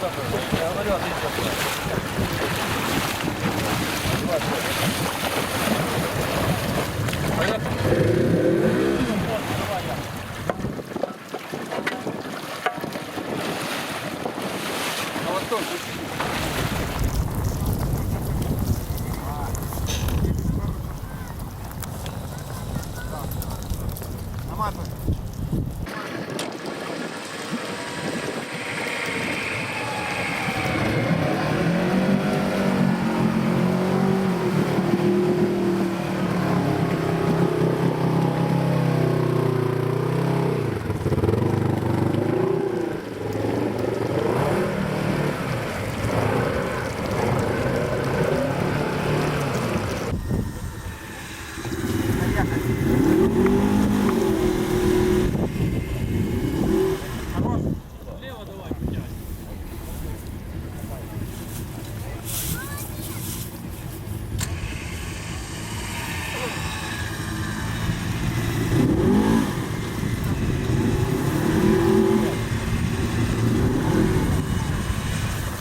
Я говорю, а вот тот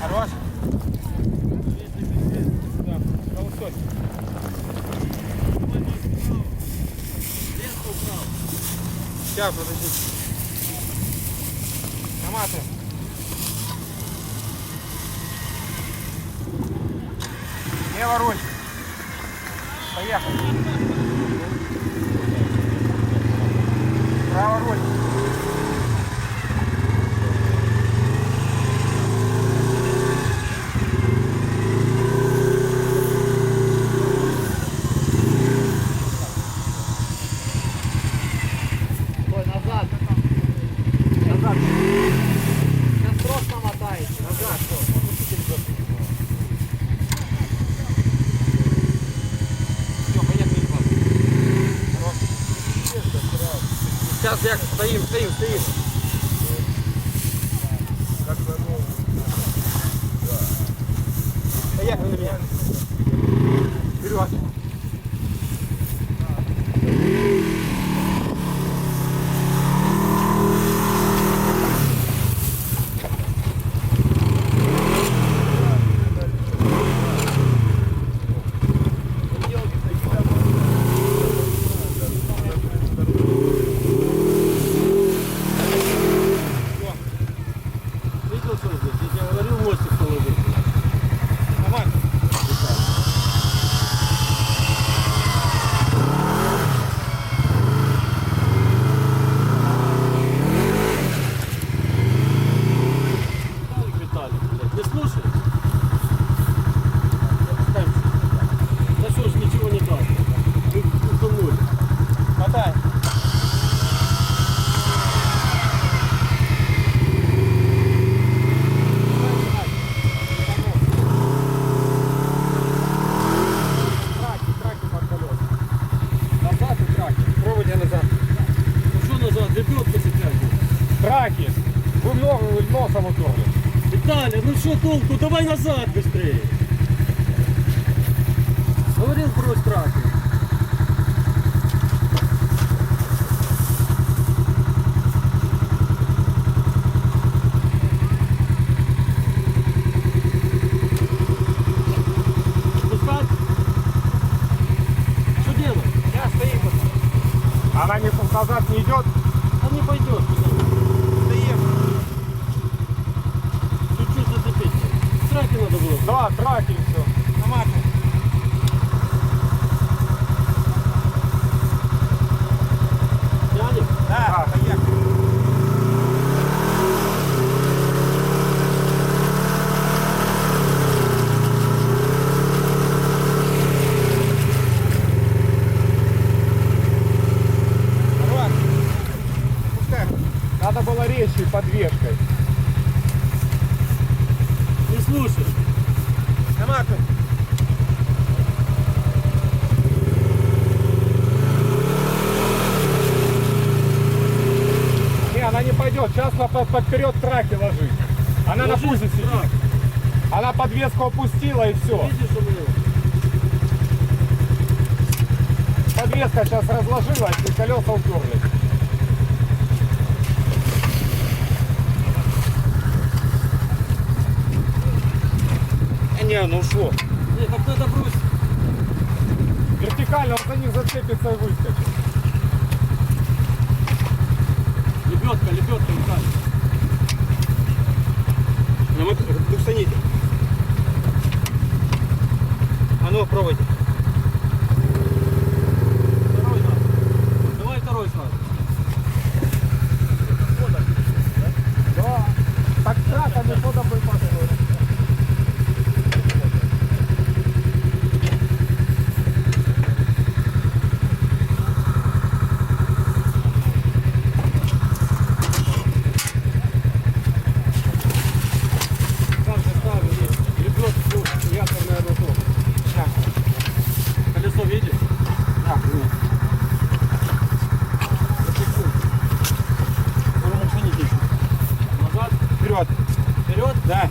хорош. Сейчас, подожди. Наматывай. Лево руль. Поехали. Право руль. Назад. Назад. Сейчас просто мотаете. Назад. Все, поехали. Хорош. Сейчас я стоим. Поехали на меня. Вперед. Видел, что здесь? Я говорил, мостик положить. Нормально. Виталик, блядь, не слушай? Да что ж, ничего не даст. Мы утонули. Мотай. Назад и траки. Пробуйте назад. Ну что назад, лебедка цеплять? Траки. Вы много носом утерли. Виталий, ну что толку? Давай назад быстрее. Говорил, брось траки. Пускать? Что делать? Я стоим. Она не назад не идет. Он не пойдет. Стоим. Чуть-чуть зацепить. Траки надо было. Да, траки и все. Наматывай. Тянем? Да, поехали. Хорош. Пускай. Надо было резче подвешкой. Не слушай. Наматывай. Не, она не пойдет. Сейчас вперед траки ложить. Она на Ложись, пузе сидит. трак. Она подвеску опустила и все. Видишь, что мы... Подвеска сейчас разложилась и колеса уперлись. Не, ну что? Не, так надо бросить. Вертикально он за них зацепится и выскочит. Лебедка, Виталий. Вы встаните. А ну, пробуйте. Второй надо. Давай второй сразу. Да. Так тратами ходом бы пошел. Как же ставим, есть. Лебедку, якорная мотор. Колесо видишь? Так, нет. Назад, Вперед. вперед. Да.